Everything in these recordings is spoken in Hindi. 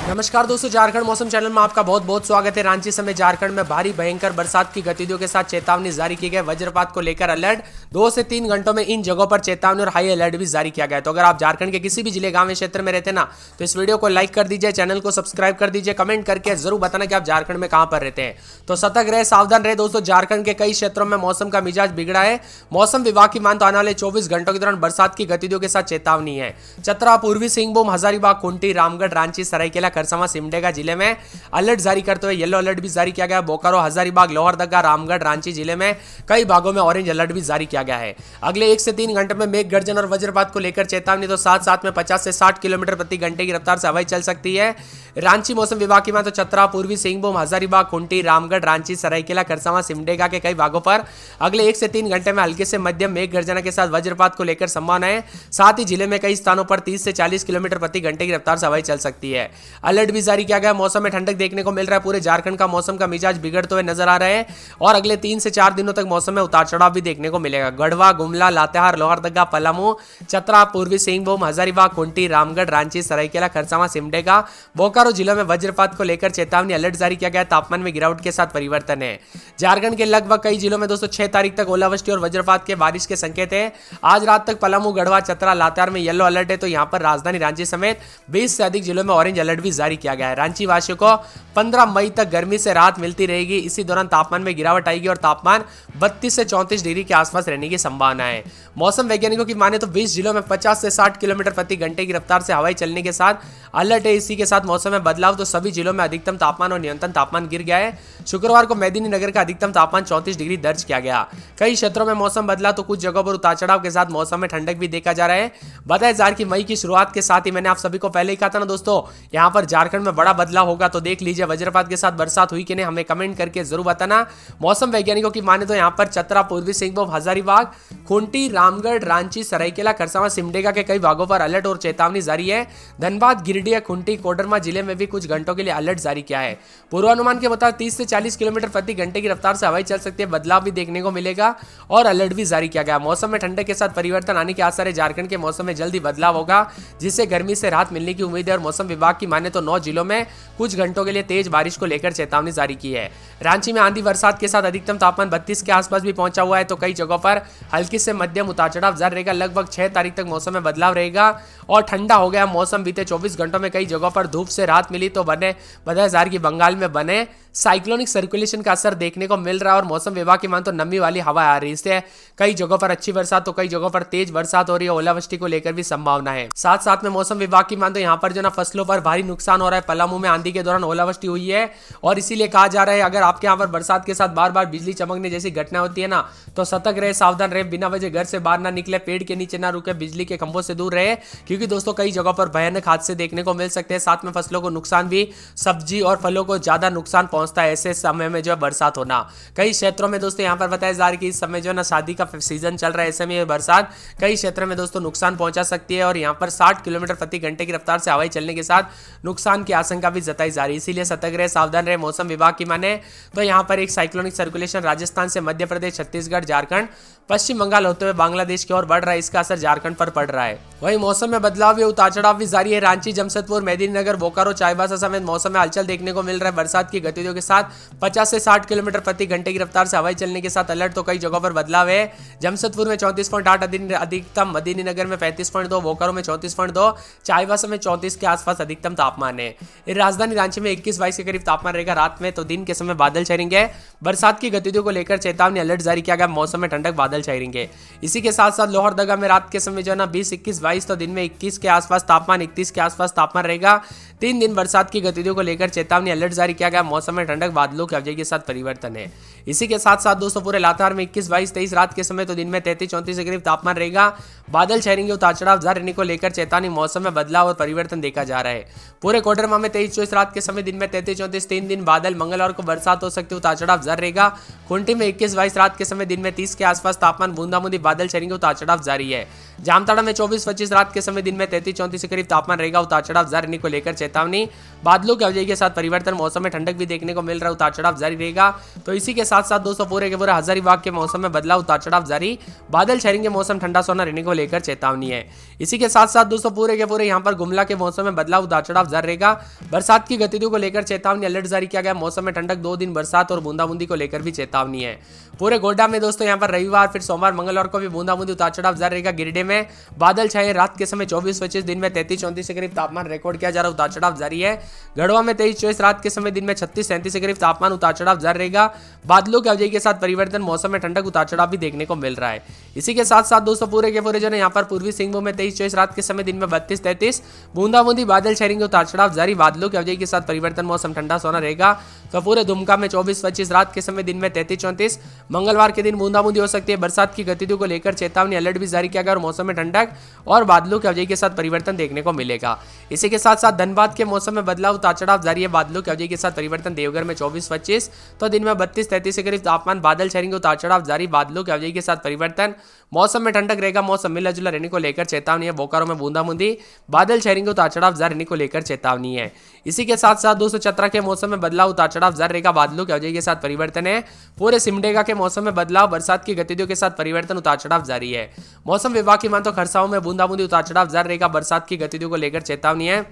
नमस्कार दोस्तों, झारखंड मौसम चैनल में आपका बहुत बहुत स्वागत है। रांची समेत झारखंड में भारी भयंकर बरसात की गतिविधियों के साथ चेतावनी जारी की गई। वज्रपात को लेकर अलर्ट 2 से 3 घंटों में इन जगहों पर चेतावनी और हाई अलर्ट भी जारी किया गया है। तो अगर आप झारखंड के किसी भी जिले गांव या क्षेत्र में रहते ना, तो इस वीडियो को लाइक कर दीजिए, चैनल को सब्सक्राइब कर दीजिए, कमेंट करके जरूर बताना कि आप झारखंड में कहां पर रहते हैं। तो सतर्क रहे, सावधान रहे दोस्तों। झारखंड के कई क्षेत्रों में मौसम का मिजाज बिगड़ा है। मौसम विभाग की मान तो आने वाले 24 घंटों के दौरान बरसात की गतिविधियों के साथ चेतावनी है। चतरा, पूर्वी सिंहभूम, हजारीबाग, खूंटी, रामगढ़, रांची, सरायकेला, खरसावां, सिमडेगा जिले में अलर्ट जारी करते हुए येलो अलर्ट भी जारी किया गया है। बोकारो, हजारीबाग, लोहरदगा, रामगढ़, रांची जिले में कई भागों में ऑरेंज अलर्ट भी जारी किया गया है। अगले 1 से 3 घंटे में मेघ गर्जन और वज्रपात को लेकर चेतावनी, तो साथ साथ में 50 से 60 किलोमीटर प्रति घंटे की रफ्तार से हवाएं चल सकती है। रांची मौसम विभाग की माने तो चतरा, पूर्वी सिंहभूम, हजारीबाग, खूंटी, रामगढ़, रांची, सरायकेला, खरसावां, सिमडेगा के कई भागों पर अगले 1 से 3 घंटे में हल्के से मध्यम मेघ गर्जना के साथ वज्रपात को लेकर संभावना है। साथ ही जिले में कई स्थानों पर 30 से 40 किलोमीटर प्रति घंटे की रफ्तार से हवाएं चल सकती है। अलर्ट भी जारी किया गया। मौसम में ठंडक देखने को मिल रहा है। पूरे झारखंड का मौसम का मिजाज बिगड़ते हुए नजर आ रहे हैं और अगले 3 से 4 दिनों तक मौसम में उतार चढ़ाव भी देखने को मिलेगा। गढ़वा, गुमला, लातेहार, लोहरदगा, पलामू, चतरा, पूर्वी सिंहभूम, हजारीबाग, खूंटी, रामगढ़, रांची, सरायकेला, खरसावां, सिमडेगा, बोकारो जिलों में वज्रपात को लेकर चेतावनी अलर्ट जारी किया गया। तापमान में गिरावट के साथ परिवर्तन है। झारखंड के लगभग कई जिलों में दोस्तों 6 तारीख तक ओलावृष्टि और वज्रपात के बारिश के संकेत है। आज रात तक पलामू, गढ़वा, चतरा, लातेहार में येलो अलर्ट है, तो यहां पर राजधानी रांची समेत 20 से अधिक जिलों में ऑरेंज अलर्ट भी जारी किया गया है। रांची वासियों को 15 मई तक गर्मी से राहत मिलती रहेगी। इसी दौरान तापमान में गिरावट आएगी और तापमान 32 से 34 डिग्री के आसपास रहने की संभावना है। मौसम वैज्ञानिकों की माने तो 20 जिलों में 50 से 60 किलोमीटर प्रति घंटे की रफ्तार से हवाएं चलने के साथ अलर्ट है। इसी के साथ मौसम में बदलाव, तो सभी जिलों में अधिकतम तापमान और न्यूनतम तापमान गिर गया है। शुक्रवार को मेदिनीनगर का अधिकतम तापमान 34 डिग्री दर्ज किया गया। कई क्षेत्रों में मौसम बदला, तो कुछ जगहों पर उतार चढ़ाव के साथ मौसम में ठंडक भी देखा जा रहा है। बताया जा रहा है कि मई की शुरुआत के साथ ही मैंने आप सभी को पहले ही कहा था ना दोस्तों, यहाँ पर झारखंड में बड़ा बदलाव होगा। तो देख लीजिए वज्रपात के साथ बरसात हुई कि नहीं, हमें कमेंट करके जरूर बताना। मौसम वैज्ञानिकों की माने तो यहाँ पर चतरा, पूर्वी सिंहभूम, हजारीबाग, खूंटी, रामगढ़, रांची, सरायकेला, खरसावां, सिमडेगा के कई भागों पर अलर्ट और चेतावनी जारी है। धनबाद, गिरिडीह, खूंटी, कोडरमा जिले में भी कुछ घंटों के लिए अलर्ट जारी किया है। पूर्वानुमान के मुताबिक 30 से 40 किलोमीटर प्रति घंटे की रफ्तार से हवाएं चल सकती है। बदलाव भी देखने को मिलेगा और अलर्ट भी जारी किया गया। मौसम में ठंडक के साथ परिवर्तन आने के आसार है। झारखंड के मौसम में जल्दी बदलाव होगा, जिससे गर्मी से राहत मिलने की उम्मीद है। और मौसम विभाग की माने तो 9 जिलों में कुछ घंटों के लिए तेज बारिश को लेकर चेतावनी जारी की है। रांची में आंधी बरसात के साथ अधिकतम तापमान 32 के आसपास भी पहुंचा हुआ है, तो कई जगहों पर हल्की से मध्यम उतार चढ़ाव जारी रहेगा। लगभग 6 तारीख तक मौसम में बदलाव रहेगा और ठंडा हो गया मौसम। बीते 24 घंटों में कई जगहों पर धूप से राहत मिली, तो बताया जा रहा है कि बंगाल में बने साइक्लोनिक सर्कुलेशन का असर देखने को मिल रहा है और मौसम विभाग की मान तो नमी वाली हवा आ रही है। इससे कई जगहों पर अच्छी बरसात, तो कई जगहों पर तेज बरसात हो रही है। ओलावृष्टि को लेकर भी संभावना है। साथ साथ में मौसम विभाग की मान तो यहाँ पर जो ना फसलों पर भारी नुकसान हो रहा है। पलामू में आंधी के दौरान ओलावृष्टि हुई है और इसीलिए कहा जा रहा है अगर आपके यहाँ पर बरसात के साथ बार बार बिजली चमकने जैसी घटना होती है ना, तो सतर्क रहे, सावधान रहे, बिना वजह घर से बाहर ना निकले, पेड़ के नीचे ना रुके, बिजली के खंभों से दूर रहे, क्योंकि दोस्तों कई जगहों पर भयानक हादसे देखने को मिल सकते हैं। साथ में फसलों को नुकसान भी, सब्जी और फलों को ज्यादा नुकसान पहुंचता है ऐसे समय में जो है बरसात होना। कई क्षेत्रों में दोस्तों यहाँ पर बताया जा रहा है कि इस समय जो है ना शादी का सीजन चल रहा है, ऐसे में बरसात कई क्षेत्रों में दोस्तों नुकसान पहुंचा सकती है और यहाँ पर 60 किलोमीटर प्रति घंटे की रफ्तार से हवाएं चलने के साथ नुकसान की आशंका भी जताई जा रही है। इसीलिए सतर्क रहे, सावधान रहे। मौसम विभाग की माने तो यहाँ पर एक साइक्लोनिक सर्कुलेशन राजस्थान से मध्य प्रदेश, छत्तीसगढ़, झारखंड, पश्चिम बंगाल होते हुए बांग्लादेश की ओर बढ़ रहा है। इसका असर झारखंड पर पड़ रहा है। वहीं मौसम में बदलाव या उतार चढ़ाव भी जारी है। रांची, जमशेदपुर, मेदिनीनगर, बोकारो, चाईबासा समेत मौसम में हलचल देखने को मिल रहा है। बरसात की गतिविधियों के साथ 50 से 60 किलोमीटर प्रति घंटे की रफ्तार से हवाएं चलने के साथ अलर्ट, तो कई जगहों पर बदलाव है। जमशेदपुर में 34.8 अधिकतम, मेदिनीनगर में 35.2, बोकारो में 34.2, चाईबासा में 34 के आसपास अधिकतम तापमान है। राजधानी रांची में 21-22 के करीब तापमान रहेगा रात में, तो दिन के समय बादल छाएंगे। बरसात की गतिविधियों को लेकर चेतावनी अलर्ट जारी किया गया। मौसम में ठंडक, बादल छाएंगे। इसी के साथ साथ लोहरदगा में रात के समय जो है ना 20, 21, 22, तो दिन में 21 के आसपास तापमान, 31 के आसपास तापमान रहेगा। 3 दिन बरसात की गतिविधियों को लेकर चेतावनी अलर्ट जारी किया गया। मौसम में ठंडक, बादलों की अवधि के साथ परिवर्तन है। इसी के साथ साथ दोस्तों पूरे लातेहार में 21, 22, 23 रात के समय, तो दिन में 33, 34 के करीब तापमान रहेगा। बादल छाएंगे, उतार चढ़ाव जारी रहने को लेकर चेतावनी। मौसम में बदलाव और परिवर्तन देखा जा रहा है। पूरे कोडरमा में 23, 24 रात के समय, दिन में 33, 34, 3 दिन बादल। मंगलवार को बरसात हो सकती है, उतार चढ़ाव जारी रहेगा। खूंटी में 21, 22 रात के समय, दिन में 30 के आसपास तापमान, बूंदाबूंदी बादल छाएंगे, उतार चढ़ाव जारी है। जामताड़ा में 24-25 रात के समय, दिन में 33-34 के करीब तापमान रहेगा, उतार चढ़ाव जारी रहने को लेकर चेतावनी। बादलों की अवधि के साथ परिवर्तन, मौसम में ठंडक भी देखने को मिल रहा है, उतार चढ़ाव जारी रहेगा। तो इसी के साथ साथ दोस्तों पूरे के पूरे हजारीबाग के मौसम में बदलाव, उतार चढ़ाव जारी, बादल छाएंगे, मौसम ठंडा सोना रहने को लेकर चेतावनी है। इसी के साथ साथ दोस्तों पूरे के पूरे यहाँ पर गुमला के मौसम में बदलाव, उतार चढ़ाव जारी रहेगा। बरसात की गतिविधियों को लेकर चेतावनी, अलर्ट जारी किया गया। मौसम में ठंडक, 2 दिन बरसात और बूंदाबूंदी को लेकर भी चेतावनी है। पूरे गोड्डा में दोस्तों यहाँ पर रविवार, फिर सोमवार, मंगलवार को भी बूंदाबूंदी, उतार चढ़ाव जारी रहेगा। गिरिडीह में बादल छाए, रात के समय 24-25, दिन में 33-34 के करीब तापमान रिकॉर्ड किया जा रहा है, उतार चढ़ाव जारी है। गढ़वा में 23-24, रात के समय, दिन में 36-37 के करीब तापमान, उतार चढ़ाव जारी रहेगा। बादलों की अवधि के साथ परिवर्तन, मौसम में ठंडक, उतार चढ़ाव भी देखने को मिल रहा है। इसी के साथ साथ दोस्तों पूरे के पूरे जो है यहाँ पर पूर्वी सिंहभूम में 23-24, रात के समय, दिन में 32-33, बूंदाबूंदी बादल छाएंगे, उतार चढ़ाव जारी, बादलों की अवधि के साथ परिवर्तन, मौसम ठंडा सोना रहेगा। तो पूरे दुमका में 24-25, रात के समय, दिन में 33-34, मंगलवार के दिन बूंदाबूंदी हो सकती है। बरसात की गतिविधियों को लेकर चेतावनी, अलर्ट भी जारी किया गया और मौसम में ठंडक और बादलों की अवधि के साथ परिवर्तन देखने को मिलेगा। इसी के साथ साथ धनबाद के मौसम में बदलाव, उतार चढ़ाव जारी है, बादलों की अवधि के साथ परिवर्तन। देवघर में 24-25, तो दिन में 32-33 के करीब तापमान, बादल छाएंगे, उतार चढ़ाव जारी, बादलों की अवधि के साथ परिवर्तन, मौसम में ठंडक रहेगा, मौसम मिला जुला रहने को लेकर चेतावनी है। बोकारो में बूंदाबूंदी बादल छाएंगे, उतार चढ़ाव जारी रहने को लेकर चेतावनी है। इसी के साथ साथ दोस्तों चतरा के मौसम में बदलाव, उतार चढ़ाव जारी रहेगा, बादलों की अवधि के साथ परिवर्तन है। पूरे सिमडेगा के मौसम में बदलाव, बरसात की गतिविधियों के साथ परिवर्तन, उतार चढ़ाव जारी है। मौसम विभाग की माने तो खरसाओं में बूंदाबूंदी, उतार चढ़ाव जारी रहेगा, बरसात की गतिविधियों को लेकर चेतावनी है।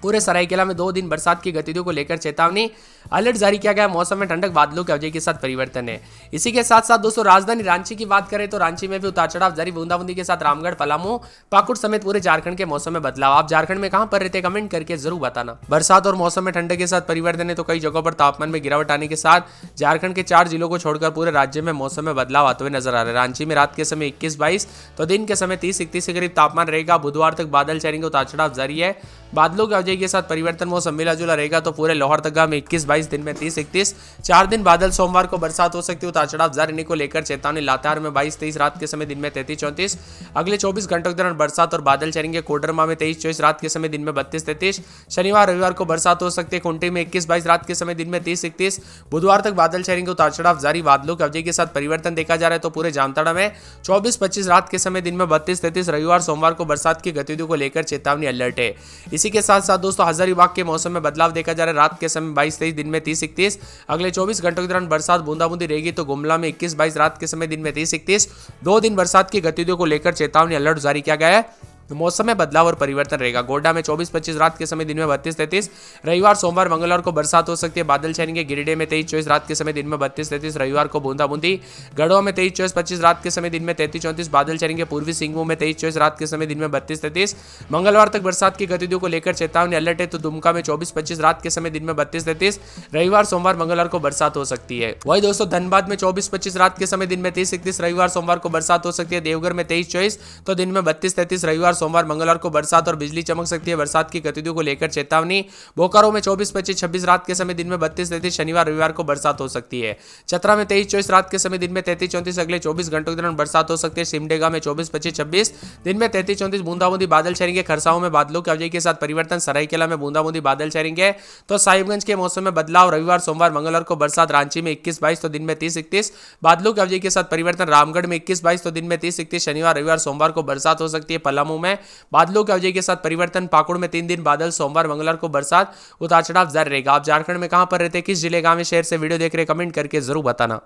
पूरे सरायकेला में 2 दिन बरसात की गतिविधियों को लेकर चेतावनी, अलर्ट जारी किया गया। मौसम में ठंडक, बादलों की अवधि के साथ परिवर्तन है। इसी के साथ साथ दोस्तों राजधानी रांची की बात करें तो रांची में भी उतार चढ़ाव जारी, बूंदाबूंदी के साथ रामगढ़, पलामू, पाकुड़ समेत पूरे झारखंड के मौसम में बदलाव। आप झारखंड में कहां पर रहते कमेंट करके जरूर बताना। बरसात और मौसम में ठंडक के साथ परिवर्तन है तो कई जगहों पर तापमान में गिरावट आने के साथ झारखंड के 4 जिलों को छोड़कर पूरे राज्य में मौसम में बदलाव आते हुए नजर आ रहा है। रांची में रात के समय 21-22, तो दिन के समय 30-31 के करीब तापमान रहेगा। बुधवार तक बादल छाएंगे, उतार चढ़ाव जारी है, बादलों की अवधि के साथ परिवर्तन, मौसम मिला जुला रहेगा। तो पूरे लोहरदगा में 21-22, दिन में 30-31, 4 दिन बादल, सोमवार को बरसात हो सकती है, उतार चढ़ाव जारी रहने को लेकर चेतावनी। लातेहार में 22-23, रात के समय, दिन में 33-34, अगले 24 घंटों के दौरान बरसात और बादल छाएंगे। कोडरमा में 23-24, रात के समय, दिन में 32-33, शनिवार रविवार को बरसात हो सकती है। खूंटी में 21-22, रात के समय, दिन में 30-31, बुधवार तक बादल छाएंगे, उतार चढ़ाव जारी, बादलों की अवधि के साथ परिवर्तन देखा जा रहा है। तो पूरे जामताड़ा में 24-25, रात के समय, दिन में 32-33, रविवार सोमवार को बरसात की गतिविधियों को लेकर चेतावनी, अलर्ट है। इसी के साथ साथ दोस्तों हजारीबाग के मौसम में बदलाव देखा जा रहा है। रात के समय 22-23, दिन में 30-31, अगले 24 घंटों के दौरान बरसात बूंदाबूंदी रहेगी। तो गुमला में 21-22, रात के समय, दिन में 30-31, 2 दिन बरसात की गतिविधियों को लेकर चेतावनी, अलर्ट जारी किया गया है। मौसम में बदलाव और परिवर्तन रहेगा। गोड्डा में 24-25, रात के समय, दिन में 32-33, रविवार सोमवार मंगलवार को बरसात हो सकती है, बादल छाएंगे। गिरिडीह में 23-24, रात के समय, दिन में 32-33, रविवार को बूंदाबूंदी। गढ़वा में 23-24-25, रात के समय, दिन में 33-34, बादल छाएंगे। पूर्वी सिंहभूम में 23-24, रात के समय, दिन में 32-33, मंगलवार तक बरसात की गतिविधियों को लेकर चेतावनी, अलर्ट है। तो दुमका में 24-25, रात के समय, दिन में 32-33, रविवार सोमवार मंगलवार को बरसात हो सकती है। वही दोस्तों धनबाद में 24-25, रात के समय, दिन में 30-31, रविवार सोमवार को बरसात हो सकती है। देवघर में 23-24, तो दिन में 32-33, रविवार सोमवार मंगलवार को बरसात और बिजली चमक सकती है। बरसात की गतिविधियों को लेकर चेतावनी। बोकारो में 24-25-26, रात के समय, दिन में 32-33, शनिवार रविवार को बरसात हो सकती है। चतरा में 23-24, रात के समय, दिन में 33-34, अगले 24 घंटों के दौरान बरसात हो सकती है। सिमडेगा में 24-25-26, दिन में 33-34, बूंदाबूंदी बादल छाएंगे। खरसाओं में बादलों की अवधि के साथ परिवर्तन, सरायकेला में बूंदाबूंदी बादल छाएंगे। तो साहिबगंज के मौसम में बदलाव, रविवार सोमवार मंगलवार को बरसात। रांची में 21-22, तो दिन में 30-31, बादलों की अवधि के साथ परिवर्तन। रामगढ़ में 21-22, तो दिन में 30-31, शनिवार रविवार सोमवार को बरसात हो सकती है। पलामू में बादलों की अवधि के साथ परिवर्तन। पाकुड़ में 3 दिन बादल, सोमवार मंगलवार को बरसात, उतार चढ़ाव जारी रहेगा। आप झारखंड में कहां पर रहते हैं, किस जिले, गांव, शहर से वीडियो देख रहे हैं, कमेंट करके जरूर बताना।